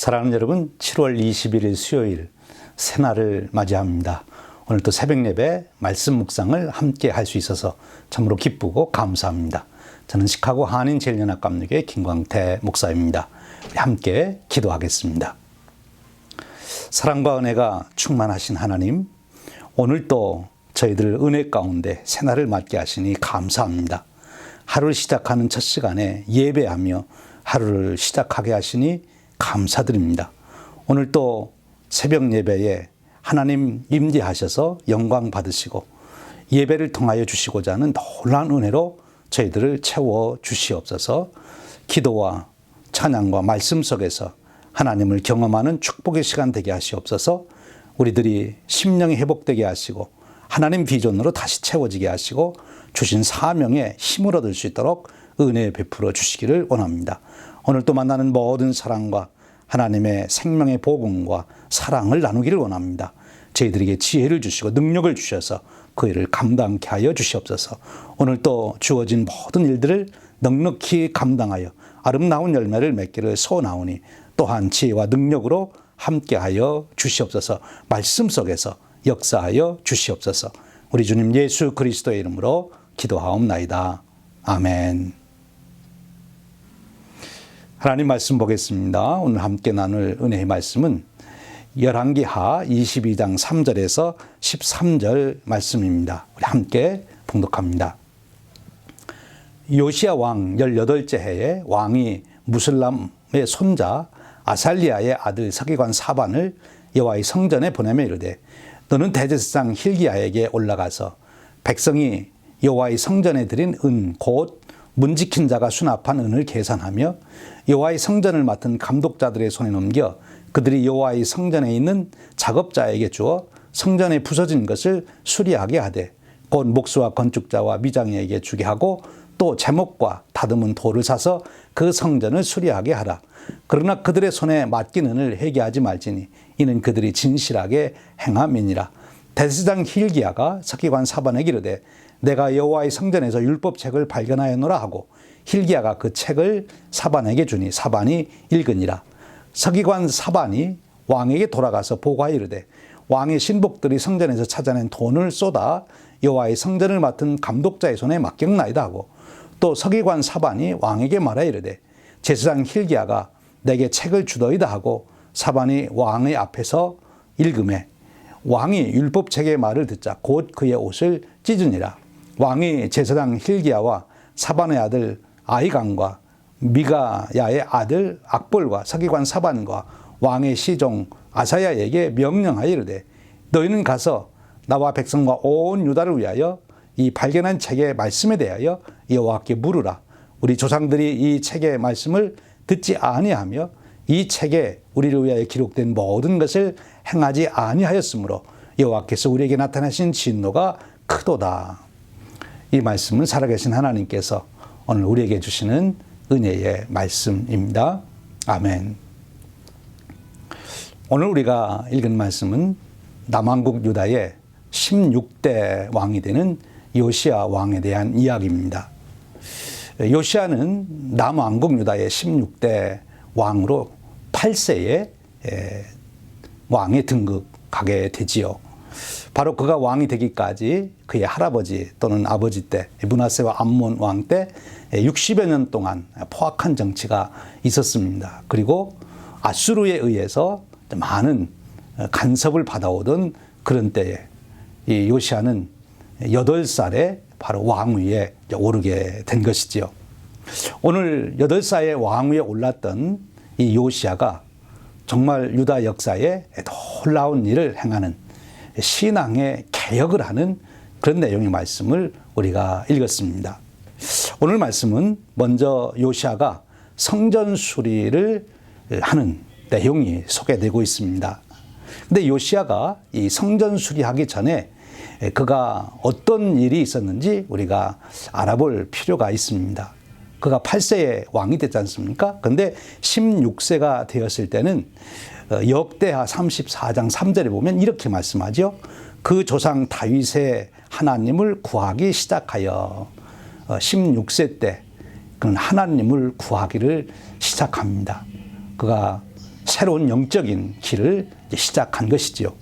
사랑하는 여러분, 7월 21일 수요일 새날을 맞이합니다. 오늘 또 새벽 예배 말씀 묵상을 함께 할 수 있어서 참으로 기쁘고 감사합니다. 저는 시카고 한인제일연합감리교회 김광태 목사입니다. 우리 함께 기도하겠습니다. 사랑과 은혜가 충만하신 하나님, 오늘 또 저희들 은혜 가운데 새날을 맞게 하시니 감사합니다. 하루를 시작하는 첫 시간에 예배하며 하루를 시작하게 하시니 감사드립니다. 오늘 또 새벽 예배에 하나님 임재하셔서 영광 받으시고 예배를 통하여 주시고자 하는 놀라운 은혜로 저희들을 채워 주시옵소서. 기도와 찬양과 말씀 속에서 하나님을 경험하는 축복의 시간 되게 하시옵소서. 우리들이 심령이 회복되게 하시고 하나님 비전으로 다시 채워지게 하시고 주신 사명에 힘을 얻을 수 있도록 은혜 베풀어 주시기를 원합니다. 오늘 또 만나는 모든 사랑과 하나님의 생명의 복음과 사랑을 나누기를 원합니다. 저희들에게 지혜를 주시고 능력을 주셔서 그 일을 감당케 하여 주시옵소서. 오늘 또 주어진 모든 일들을 넉넉히 감당하여 아름다운 열매를 맺기를 소원하오니 또한 지혜와 능력으로 함께하여 주시옵소서. 말씀 속에서 역사하여 주시옵소서. 우리 주님 예수 그리스도의 이름으로 기도하옵나이다. 아멘. 하나님 말씀 보겠습니다. 오늘 함께 나눌 은혜의 말씀은 열왕기하 22장 3절에서 13절 말씀입니다. 우리 함께 봉독합니다. 요시야 왕 18째 해에 왕이 무슬람의 손자 아살리아의 아들 서기관 사반을 여호와의 성전에 보내며 이르되 너는 대제사장 힐기야에게 올라가서 백성이 여호와의 성전에 드린 은 곧 문 지킨 자가 수납한 은을 계산하며 여호와의 성전을 맡은 감독자들의 손에 넘겨 그들이 여호와의 성전에 있는 작업자에게 주어 성전에 부서진 것을 수리하게 하되 곧 목수와 건축자와 미장이에게 주게 하고 또 제목과 다듬은 돌을 사서 그 성전을 수리하게 하라. 그러나 그들의 손에 맡긴 은을 회개하지 말지니 이는 그들이 진실하게 행함이니라. 대제사장 힐기야가 서기관 사반에게 이르되 내가 여호와의 성전에서 율법책을 발견하였노라 하고 힐기야가 그 책을 사반에게 주니 사반이 읽으니라. 서기관 사반이 왕에게 돌아가서 보고하여 이르되 왕의 신복들이 성전에서 찾아낸 돈을 쏟아 여호와의 성전을 맡은 감독자의 손에 맡겼나이다 하고 또 서기관 사반이 왕에게 말하여 이르되 제사장 힐기야가 내게 책을 주더이다 하고 사반이 왕의 앞에서 읽음에 왕이 율법책의 말을 듣자 곧 그의 옷을 찢으니라. 왕이 제사장 힐기야와 사반의 아들 아히감과 미가야의 아들 악볼과 서기관 사반과 왕의 시종 아사야에게 명령하여 이르되 너희는 가서 나와 백성과 온 유다를 위하여 이 발견한 책의 말씀에 대하여 여호와께 물으라. 우리 조상들이 이 책의 말씀을 듣지 아니하며 이 책에 우리를 위하여 기록된 모든 것을 행하지 아니하였으므로 여호와께서 우리에게 나타나신 진노가 크도다. 이 말씀은 살아계신 하나님께서 오늘 우리에게 주시는 은혜의 말씀입니다. 아멘. 오늘 우리가 읽은 말씀은 남왕국 유다의 16대 왕이 되는 요시야 왕에 대한 이야기입니다. 요시야는 남왕국 유다의 16대 왕으로 8세에 왕에 등극하게 되지요. 바로 그가 왕이 되기까지 그의 할아버지 또는 아버지 때 므낫세와 암몬 왕 때 60여 년 동안 포악한 정치가 있었습니다. 그리고 아수르에 의해서 많은 간섭을 받아오던 그런 때에 이 요시야는 8살에 바로 왕위에 오르게 된 것이지요. 오늘 8살에 왕위에 올랐던 이 요시야가 정말 유다 역사에 놀라운 일을 행하는 신앙의 개혁을 하는 그런 내용의 말씀을 우리가 읽었습니다. 오늘 말씀은 먼저 요시야가 성전 수리를 하는 내용이 소개되고 있습니다. 근데 요시야가 이 성전 수리하기 전에 그가 어떤 일이 있었는지 우리가 알아볼 필요가 있습니다. 그가 8세에 왕이 됐지 않습니까? 근데 16세가 되었을 때는 역대하 34장 3절에 보면 이렇게 말씀하죠. 그 조상 다윗의 하나님을 구하기 시작하여 16세 때 그는 하나님을 구하기를 시작합니다. 그가 새로운 영적인 길을 시작한 것이지요.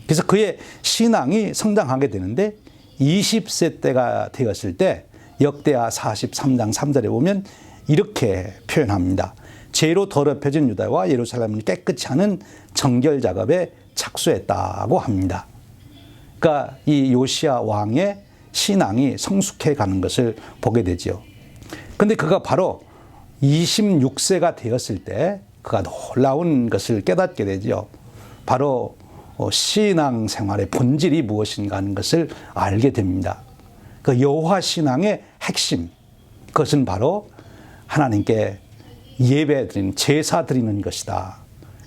그래서 그의 신앙이 성장하게 되는데 20세 때가 되었을 때 역대하 43장 3절에 보면 이렇게 표현합니다. 죄로 더럽혀진 유다와 예루살렘을 깨끗이 하는 정결 작업에 착수했다고 합니다. 그러니까 이 요시야 왕의 신앙이 성숙해 가는 것을 보게 되죠. 근데 그가 바로 26세가 되었을 때 그가 놀라운 것을 깨닫게 되죠. 바로 신앙 생활의 본질이 무엇인가 하는 것을 알게 됩니다. 그 여호와 신앙의 핵심, 그것은 바로 하나님께 예배 드리는, 제사 드리는 것이다.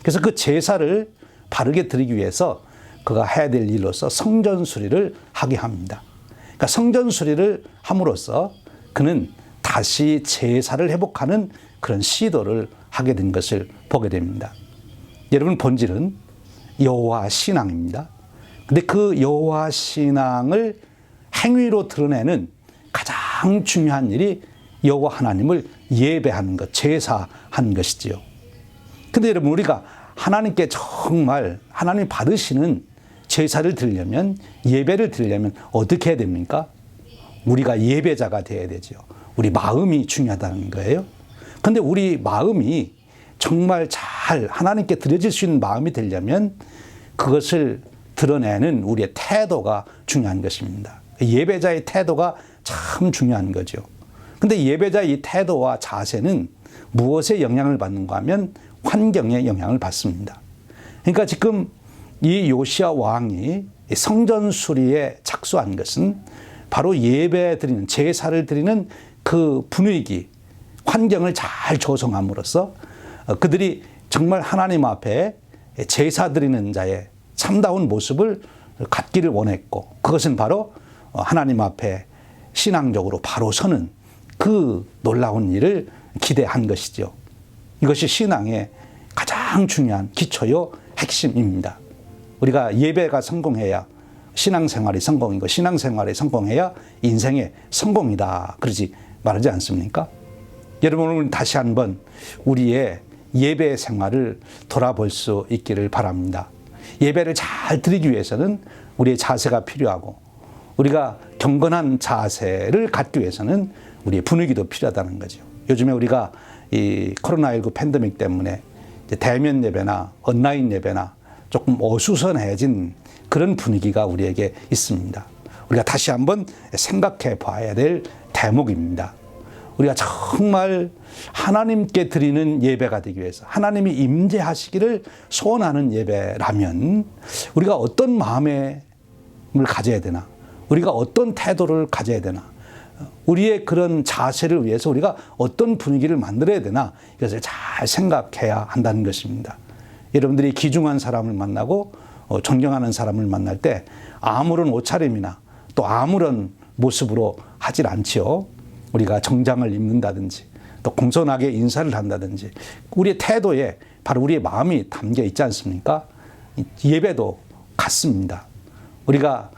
그래서 그 제사를 바르게 드리기 위해서 그가 해야 될 일로서 성전 수리를 하게 합니다. 그러니까 성전 수리를 함으로써 그는 다시 제사를 회복하는 그런 시도를 하게 된 것을 보게 됩니다. 여러분, 본질은 여호와 신앙입니다. 근데 그 여호와 신앙을 행위로 드러내는 가장 중요한 일이 여호와 하나님을 예배하는 것, 제사하는 것이지요. 근데 여러분, 우리가 하나님께 정말 하나님 받으시는 제사를 드리려면, 예배를 드리려면 어떻게 해야 됩니까? 우리가 예배자가 되어야 되죠. 우리 마음이 중요하다는 거예요. 근데 우리 마음이 정말 잘 하나님께 드려질 수 있는 마음이 되려면 그것을 드러내는 우리의 태도가 중요한 것입니다. 예배자의 태도가 참 중요한 거죠. 근데 예배자의 이 태도와 자세는 무엇에 영향을 받는가 하면 환경에 영향을 받습니다. 그러니까 지금 이 요시야 왕이 성전 수리에 착수한 것은 바로 예배 드리는, 제사를 드리는 그 분위기, 환경을 잘 조성함으로써 그들이 정말 하나님 앞에 제사 드리는 자의 참다운 모습을 갖기를 원했고, 그것은 바로 하나님 앞에 신앙적으로 바로 서는 그 놀라운 일을 기대한 것이죠. 이것이 신앙의 가장 중요한 기초요 핵심입니다. 우리가 예배가 성공해야 신앙생활이 성공이고, 신앙생활이 성공해야 인생의 성공이다, 그러지 말하지 않습니까? 여러분, 오늘 다시 한번 우리의 예배 생활을 돌아볼 수 있기를 바랍니다. 예배를 잘 드리기 위해서는 우리의 자세가 필요하고, 우리가 경건한 자세를 갖기 위해서는 우리의 분위기도 필요하다는 거죠. 요즘에 우리가 이 코로나19 팬데믹 때문에 대면 예배나 온라인 예배나 조금 어수선해진 그런 분위기가 우리에게 있습니다. 우리가 다시 한번 생각해 봐야 될 대목입니다. 우리가 정말 하나님께 드리는 예배가 되기 위해서, 하나님이 임재하시기를 소원하는 예배라면 우리가 어떤 마음을 가져야 되나, 우리가 어떤 태도를 가져야 되나, 우리의 그런 자세를 위해서 우리가 어떤 분위기를 만들어야 되나, 이것을 잘 생각해야 한다는 것입니다. 여러분들이 귀중한 사람을 만나고 존경하는 사람을 만날 때 아무런 옷차림이나 또 아무런 모습으로 하질 않지요. 우리가 정장을 입는다든지 또 공손하게 인사를 한다든지 우리의 태도에 바로 우리의 마음이 담겨 있지 않습니까? 예배도 같습니다. 우리가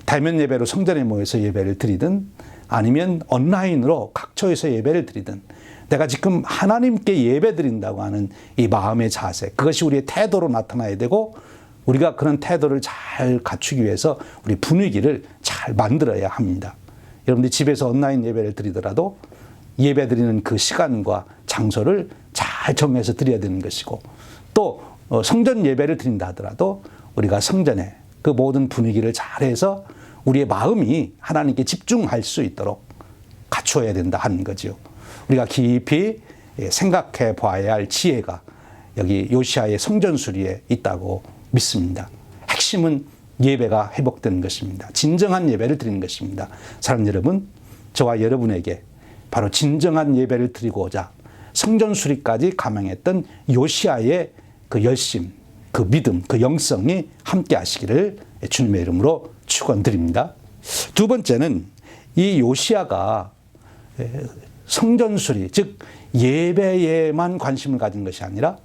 대면 예배로 성전에 모여서 예배를 드리든 아니면 온라인으로 각처에서 예배를 드리든 내가 지금 하나님께 예배 드린다고 하는 이 마음의 자세, 그것이 우리의 태도로 나타나야 되고, 우리가 그런 태도를 잘 갖추기 위해서 우리 분위기를 잘 만들어야 합니다. 여러분들이 집에서 온라인 예배를 드리더라도 예배 드리는 그 시간과 장소를 잘 정해서 드려야 되는 것이고, 또 성전 예배를 드린다 하더라도 우리가 성전에 그 모든 분위기를 잘해서 우리의 마음이 하나님께 집중할 수 있도록 갖추어야 된다 하는 거죠. 우리가 깊이 생각해 봐야 할 지혜가 여기 요시야의 성전 수리에 있다고 믿습니다. 핵심은 예배가 회복되는 것입니다. 진정한 예배를 드리는 것입니다. 사랑하는 여러분, 저와 여러분에게 바로 진정한 예배를 드리고자 성전 수리까지 감행했던 요시야의 그 열심, 그 믿음, 그 영성이 함께 하시기를 주님의 이름으로 축원드립니다. 두 번째는 이 요시야가 성전 수리, 즉 예배에만 관심을 가진 것이 아니라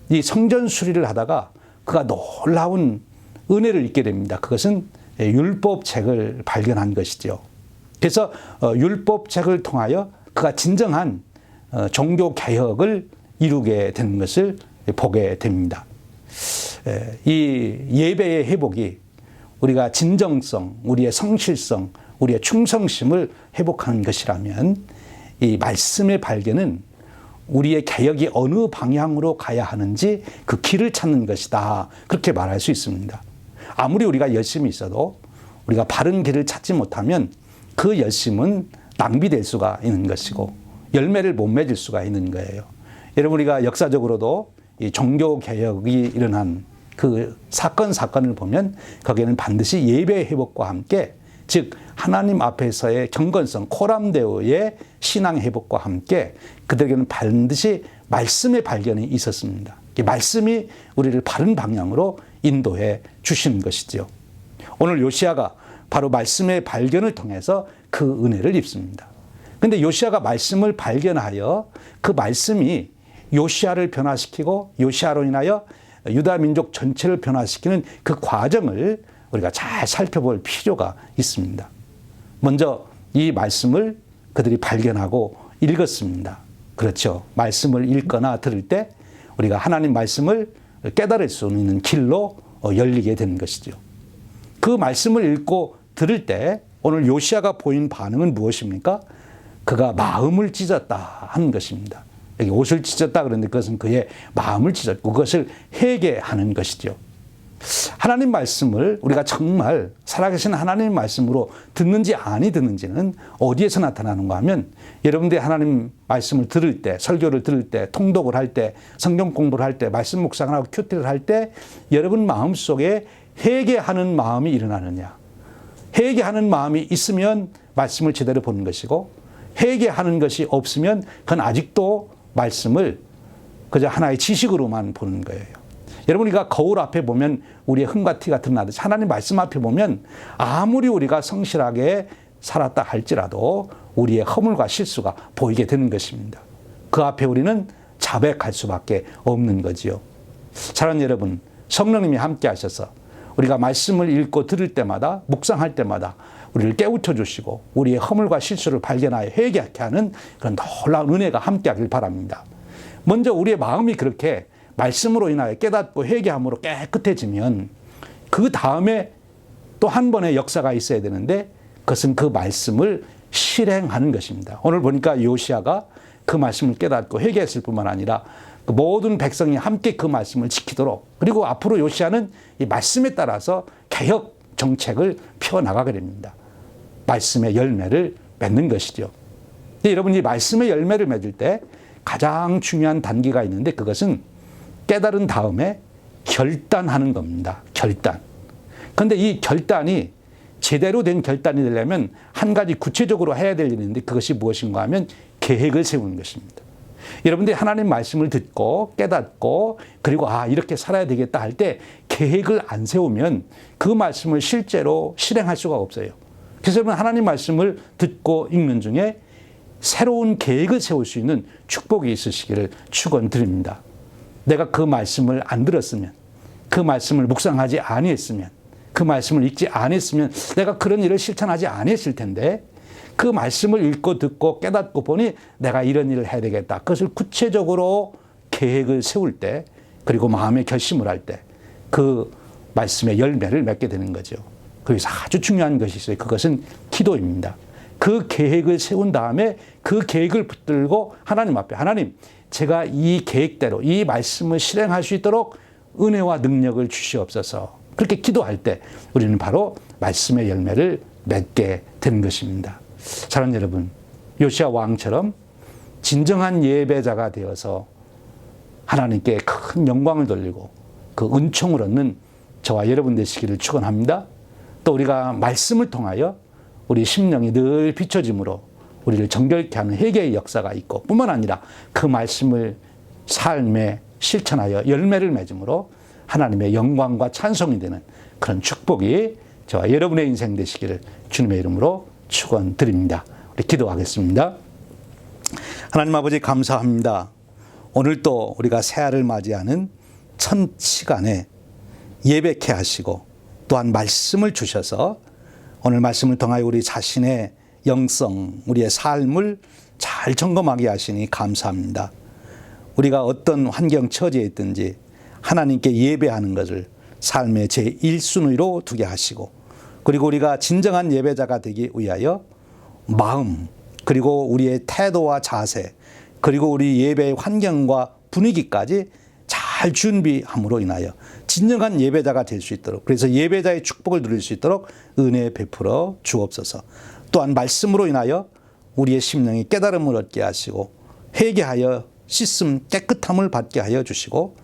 이 성전 수리를 하다가 그가 놀라운 은혜를 잊게 됩니다. 그것은 율법책을 발견한 것이죠. 그래서 율법책을 통하여 그가 진정한 종교 개혁을 이루게 되는 것을 보게 됩니다. 이 예배의 회복이 우리가 진정성, 우리의 성실성, 우리의 충성심을 회복하는 것이라면 이 말씀의 발견은 우리의 개혁이 어느 방향으로 가야 하는지 그 길을 찾는 것이다. 그렇게 말할 수 있습니다. 아무리 우리가 열심히 있어도 우리가 바른 길을 찾지 못하면 그 열심은 낭비될 수가 있는 것이고 열매를 못 맺을 수가 있는 거예요. 여러분, 우리가 역사적으로도 이 종교개혁이 일어난 그 사건을 보면 거기에는 반드시 예배 회복과 함께, 즉 하나님 앞에서의 경건성, 코람데오의 신앙 회복과 함께 그들에게는 반드시 말씀의 발견이 있었습니다. 이 말씀이 우리를 바른 방향으로 인도해 주시는 것이죠. 오늘 요시야가 바로 말씀의 발견을 통해서 그 은혜를 입습니다. 그런데 요시야가 말씀을 발견하여 그 말씀이 요시야를 변화시키고 요시야로 인하여 유다 민족 전체를 변화시키는 그 과정을 우리가 잘 살펴볼 필요가 있습니다. 먼저 이 말씀을 그들이 발견하고 읽었습니다. 그렇죠. 말씀을 읽거나 들을 때 우리가 하나님 말씀을 깨달을 수 있는 길로 열리게 되는 것이죠. 그 말씀을 읽고 들을 때 오늘 요시야가 보인 반응은 무엇입니까? 그가 마음을 찢었다 하는 것입니다. 여기 옷을 찢었다 그러는데 그것은 그의 마음을 찢었고 그것을 회개하는 것이죠. 하나님 말씀을 우리가 정말 살아계신 하나님 말씀으로 듣는지 아니 듣는지는 어디에서 나타나는가 하면, 여러분들이 하나님 말씀을 들을 때, 설교를 들을 때, 통독을 할 때, 성경 공부를 할 때, 말씀 묵상을 하고 큐티를 할 때 여러분 마음속에 회개하는 마음이 일어나느냐. 회개하는 마음이 있으면 말씀을 제대로 보는 것이고, 회개하는 것이 없으면 그건 아직도 말씀을 그저 하나의 지식으로만 보는 거예요. 여러분, 우리가 거울 앞에 보면 우리의 흠과 티가 드러나듯이 하나님 말씀 앞에 보면 아무리 우리가 성실하게 살았다 할지라도 우리의 허물과 실수가 보이게 되는 것입니다. 그 앞에 우리는 자백할 수밖에 없는 거지요. 사랑하는 여러분, 성령님이 함께 하셔서 우리가 말씀을 읽고 들을 때마다, 묵상할 때마다 우리를 깨우쳐 주시고 우리의 허물과 실수를 발견하여 회개하게 하는 그런 놀라운 은혜가 함께 하길 바랍니다. 먼저 우리의 마음이 그렇게 말씀으로 인하여 깨닫고 회개함으로 깨끗해지면 그 다음에 또 한 번의 역사가 있어야 되는데 그것은 그 말씀을 실행하는 것입니다. 오늘 보니까 요시야가 그 말씀을 깨닫고 회개했을 뿐만 아니라 모든 백성이 함께 그 말씀을 지키도록, 그리고 앞으로 요시야는 이 말씀에 따라서 개혁 정책을 펴나가게 됩니다. 말씀의 열매를 맺는 것이죠. 여러분, 이 말씀의 열매를 맺을 때 가장 중요한 단계가 있는데 그것은 깨달은 다음에 결단하는 겁니다. 결단. 그런데 이 결단이 제대로 된 결단이 되려면 한 가지 구체적으로 해야 될 일이 있는데 그것이 무엇인가 하면 계획을 세우는 것입니다. 여러분들이 하나님 말씀을 듣고 깨닫고 그리고 이렇게 살아야 되겠다 할 때 계획을 안 세우면 그 말씀을 실제로 실행할 수가 없어요. 그래서 여러분, 하나님 말씀을 듣고 읽는 중에 새로운 계획을 세울 수 있는 축복이 있으시기를 축원드립니다. 내가 그 말씀을 안 들었으면, 그 말씀을 묵상하지 아니했으면, 그 말씀을 읽지 아니했으면 내가 그런 일을 실천하지 아니했을 텐데 그 말씀을 읽고 듣고 깨닫고 보니 내가 이런 일을 해야 되겠다. 그것을 구체적으로 계획을 세울 때, 그리고 마음의 결심을 할 때 그 말씀의 열매를 맺게 되는 거죠. 거기서 아주 중요한 것이 있어요. 그것은 기도입니다. 그 계획을 세운 다음에 그 계획을 붙들고 하나님 앞에, 하나님, 제가 이 계획대로 이 말씀을 실행할 수 있도록 은혜와 능력을 주시옵소서. 그렇게 기도할 때 우리는 바로 말씀의 열매를 맺게 되는 것입니다. 사랑하는 여러분, 요시야 왕처럼 진정한 예배자가 되어서 하나님께 큰 영광을 돌리고 그 은총을 얻는 저와 여러분 되시기를 축원합니다. 또 우리가 말씀을 통하여 우리 심령이 늘 비춰짐으로 우리를 정결케 하는 회개의 역사가 있고, 뿐만 아니라 그 말씀을 삶에 실천하여 열매를 맺음으로 하나님의 영광과 찬송이 되는 그런 축복이 저와 여러분의 인생 되시기를 주님의 이름으로 축원드립니다. 우리 기도하겠습니다. 하나님 아버지, 감사합니다. 오늘 또 우리가 새해를 맞이하는 첫 시간에 예배케 하시고 또한 말씀을 주셔서 오늘 말씀을 통하여 우리 자신의 영성, 우리의 삶을 잘 점검하게 하시니 감사합니다. 우리가 어떤 환경 처지에 있든지 하나님께 예배하는 것을 삶의 제1순위로 두게 하시고, 그리고 우리가 진정한 예배자가 되기 위하여 마음, 그리고 우리의 태도와 자세, 그리고 우리 예배의 환경과 분위기까지 잘 준비함으로 인하여 진정한 예배자가 될 수 있도록, 그래서 예배자의 축복을 누릴 수 있도록 은혜 베풀어 주옵소서. 또한 말씀으로 인하여 우리의 심령이 깨달음을 얻게 하시고 회개하여 씻음 깨끗함을 받게 하여 주시고,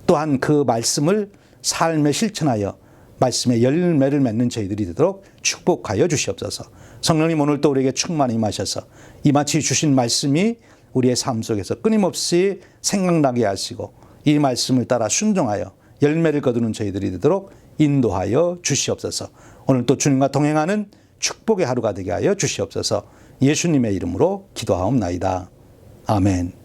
또한 그 말씀을 삶에 실천하여 말씀의 열매를 맺는 저희들이 되도록 축복하여 주시옵소서. 성령님, 오늘 또 우리에게 충만히 임하셔서 이마치 주신 말씀이 우리의 삶 속에서 끊임없이 생각나게 하시고 이 말씀을 따라 순종하여 열매를 거두는 저희들이 되도록 인도하여 주시옵소서. 오늘 또 주님과 동행하는 축복의 하루가 되게 하여 주시옵소서. 예수님의 이름으로 기도하옵나이다. 아멘.